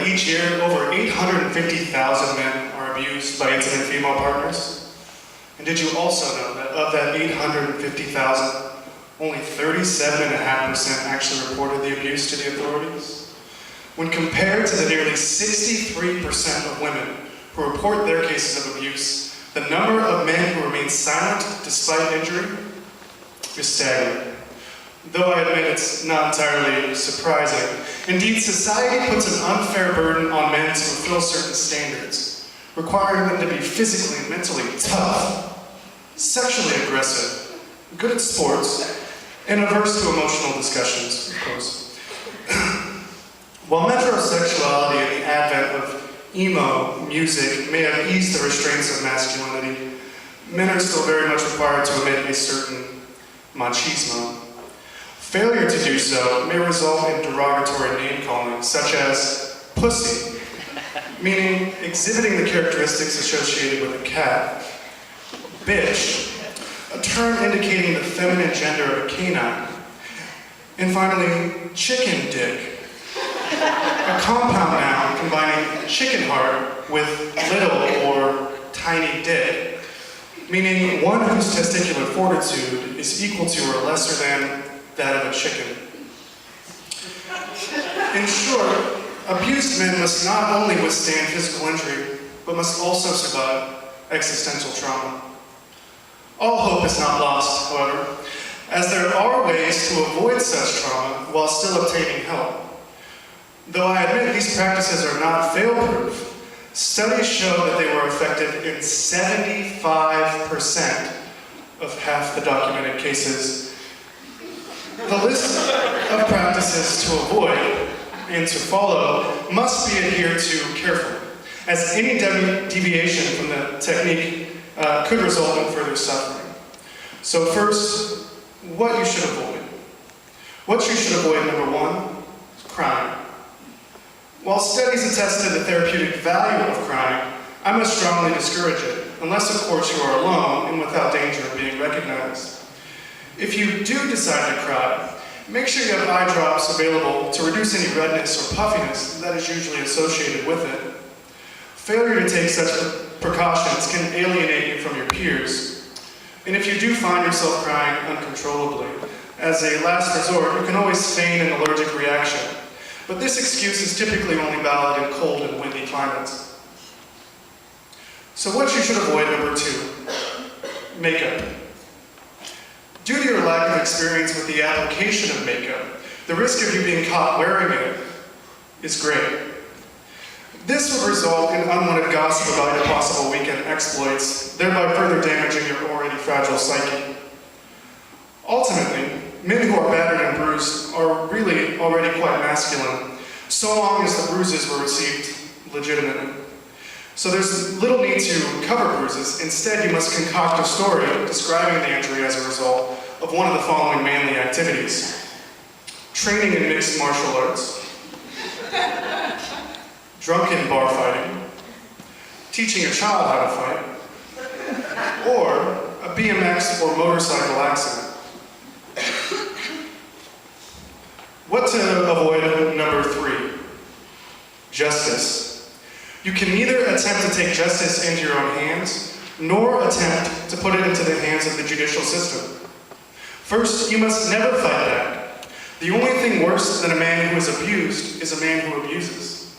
that each year over 850,000 men are abused by intimate female partners? And did you also know that of that 850,000, only 37.5% actually reported the abuse to the authorities? When compared to the nearly 63% of women who report their cases of abuse, the number of men who remain silent despite injury is staggering. Though I admit it's not entirely surprising. Indeed, society puts an unfair burden on men to fulfill certain standards, requiring them to be physically and mentally tough, sexually aggressive, good at sports, and averse to emotional discussions, of course. While metrosexuality and the advent of emo music may have eased the restraints of masculinity, men are still very much required to emit a certain machismo. Failure to do so may result in derogatory name-calling, such as pussy, meaning exhibiting the characteristics associated with a cat; bitch, a term indicating the feminine gender of a canine; and finally, chicken dick, a compound noun combining chicken heart with little or tiny dick, meaning one whose testicular fortitude is equal to or lesser than that of a chicken. In short, abused men must not only withstand physical injury, but must also survive existential trauma. All hope is not lost, however, as there are ways to avoid such trauma while still obtaining help. Though I admit these practices are not fail-proof, studies show that they were effective in 75% of half the documented cases. The list of practices to avoid and to follow must be adhered to carefully, as any deviation from the technique could result in further suffering. So first, what you should avoid. What you should avoid, number one, is crying. While studies attest to the therapeutic value of crying, I must strongly discourage it, unless of course you are alone and without danger of being recognized. If you do decide to cry, make sure you have eye drops available to reduce any redness or puffiness that is usually associated with it. Failure to take such precautions can alienate you from your peers. And if you do find yourself crying uncontrollably, as a last resort, you can always feign an allergic reaction. But this excuse is typically only valid in cold and windy climates. So what you should avoid, number two, makeup. Due to your lack of experience with the application of makeup, the risk of you being caught wearing it is great. This would result in unwanted gossip about your possible weekend exploits, thereby further damaging your already fragile psyche. Ultimately, men who are battered and bruised are really already quite masculine, so long as the bruises were received legitimately. So there's little need to cover bruises. Instead, you must concoct a story describing the injury as a result of one of the following manly activities: training in mixed martial arts, drunken bar fighting, teaching a child how to fight, or a BMX or motorcycle accident. What to avoid, number three, justice. You can neither attempt to take justice into your own hands, nor attempt to put it into the hands of the judicial system. First, you must never fight back. The only thing worse than a man who is abused is a man who abuses.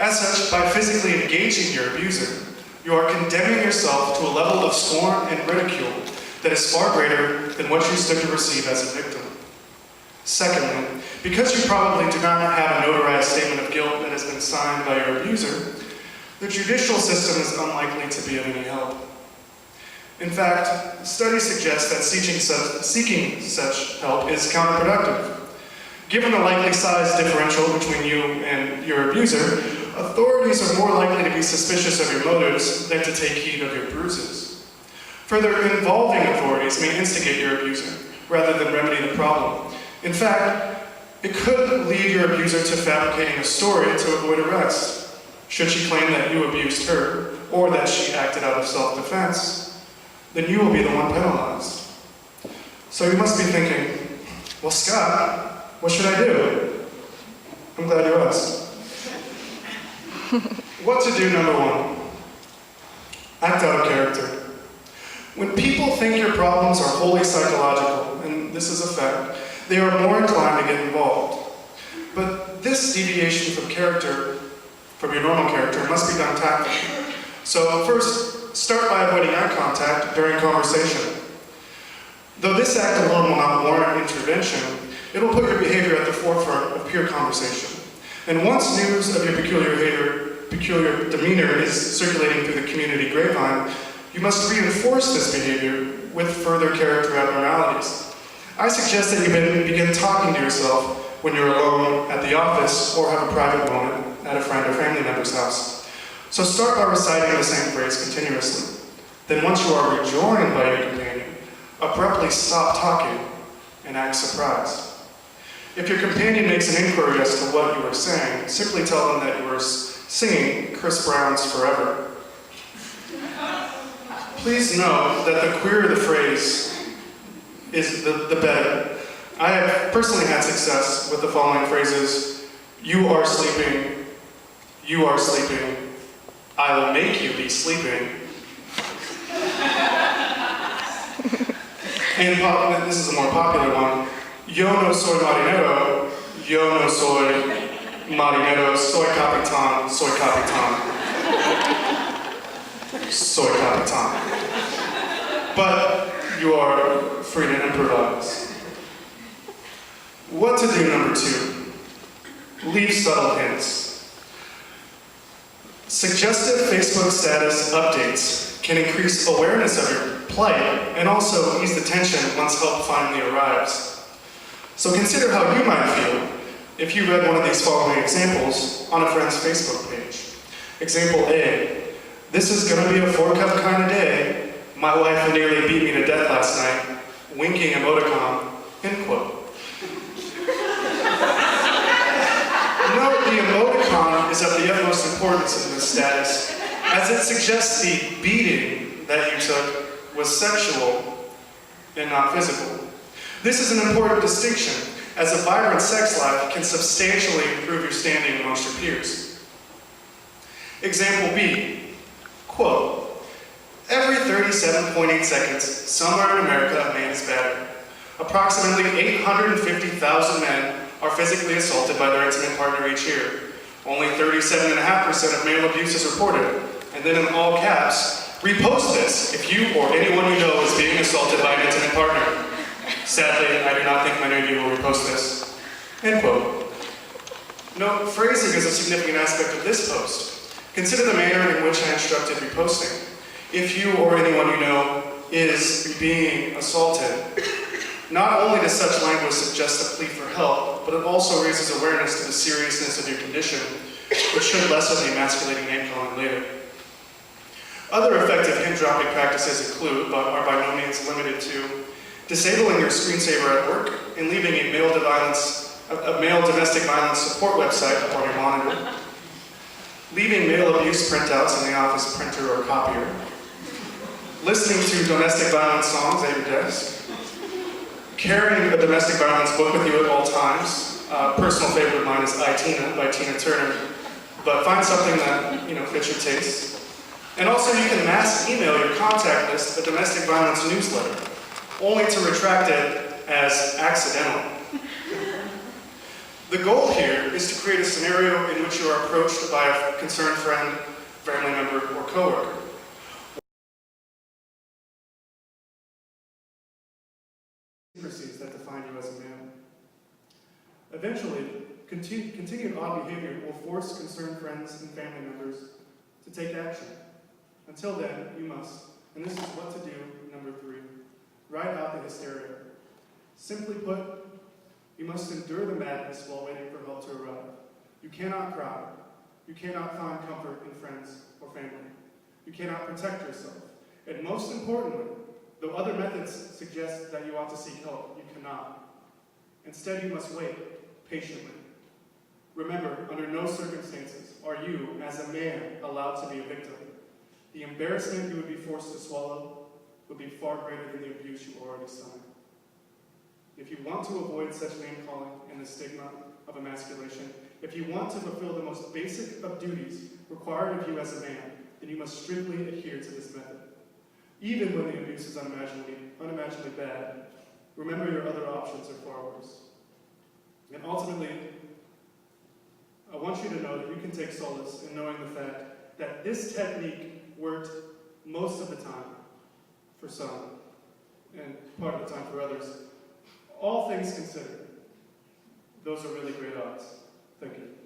As such, by physically engaging your abuser, you are condemning yourself to a level of scorn and ridicule that is far greater than what you stood to receive as a victim. Secondly, because you probably do not have a notarized statement of guilt that has been signed by your abuser, the judicial system is unlikely to be of any help. In fact, studies suggest that seeking such help is counterproductive. Given the likely size differential between you and your abuser, authorities are more likely to be suspicious of your motives than to take heed of your bruises. Further, involving authorities may instigate your abuser, rather than remedy the problem. In fact, it could lead your abuser to fabricating a story to avoid arrest, should she claim that you abused her, or that she acted out of self-defense. Then you will be the one penalized. So you must be thinking, well, Scott, what should I do? I'm glad you asked. What to do, number one. Act out of character. When people think your problems are wholly psychological, and this is a fact, they are more inclined to get involved. But this deviation from character, from your normal character, must be done tactfully. So first, start by avoiding eye contact during conversation. Though this act alone will not warrant intervention, it will put your behavior at the forefront of pure conversation. And once news of your peculiar demeanor is circulating through the community grapevine, you must reinforce this behavior with further character abnormalities. I suggest that you begin talking to yourself when you're alone at the office or have a private moment at a friend or family member's house. So start by reciting the same phrase continuously. Then once you are rejoined by your companion, abruptly stop talking and act surprised. If your companion makes an inquiry as to what you are saying, simply tell them that you are singing Chris Brown's Forever. Please note that the queerer the phrase is, the better. I have personally had success with the following phrases: you are sleeping, I will make you be sleeping. And this is a more popular one: yo no soy marinero, yo no soy marinero, soy capitán, soy capitán. Soy capitán. But you are free to improvise. What to do, number two. Leave subtle hints. Suggestive Facebook status updates can increase awareness of your plight and also ease the tension once help finally arrives. So consider how you might feel if you read one of these following examples on a friend's Facebook page. Example A: this is gonna be a 4-cup kind of day. My wife nearly beat me to death last night. Winking emoticon, end quote. Note the emoticon is of the utmost importance in this status, as it suggests the beating that you took was sexual and not physical. This is an important distinction, as a vibrant sex life can substantially improve your standing amongst your peers. Example B, quote, every 37.8 seconds, somewhere in America, a man is battered. Approximately 850,000 men are physically assaulted by their intimate partner each year. Only 37.5% of male abuse is reported. And then in all caps, repost this if you or anyone you know is being assaulted by an intimate partner. Sadly, I do not think many of you will repost this. End quote. Note, phrasing is a significant aspect of this post. Consider the manner in which I instructed reposting. If you or anyone you know is being assaulted, not only does such language suggest a plea for help, but it also raises awareness to the seriousness of your condition, which should lessen the emasculating name calling later. Other effective hint-dropping practices include, but are by no means limited to, disabling your screensaver at work and leaving a male domestic violence support website up on your monitor, leaving male abuse printouts in the office printer or copier, listening to domestic violence songs at your desk, carrying a domestic violence book with you at all times. Personal favorite of mine is I, Tina by Tina Turner, but find something that fits your taste. And also you can mass email your contact list a domestic violence newsletter, only to retract it as accidental. The goal here is to create a scenario in which you are approached by a concerned friend, family member, or coworker. That define you as a man. Eventually, continued odd behavior will force concerned friends and family members to take action. Until then, you must, and this is what to do, number 3, ride out the hysteria. Simply put, you must endure the madness while waiting for help to arrive. You cannot cry. You cannot find comfort in friends or family. You cannot protect yourself. And most importantly, though other methods suggest that you ought to seek help, you cannot. Instead, you must wait patiently. Remember, under no circumstances are you, as a man, allowed to be a victim. The embarrassment you would be forced to swallow would be far greater than the abuse you already suffered. If you want to avoid such name-calling and the stigma of emasculation, If you want to fulfill the most basic of duties required of you as a man, then you must strictly adhere to this method. Even when the abuse is unimaginably bad, remember your other options are far worse. And ultimately, I want you to know that you can take solace in knowing the fact that this technique worked most of the time for some, and part of the time for others. All things considered, those are really great odds. Thank you.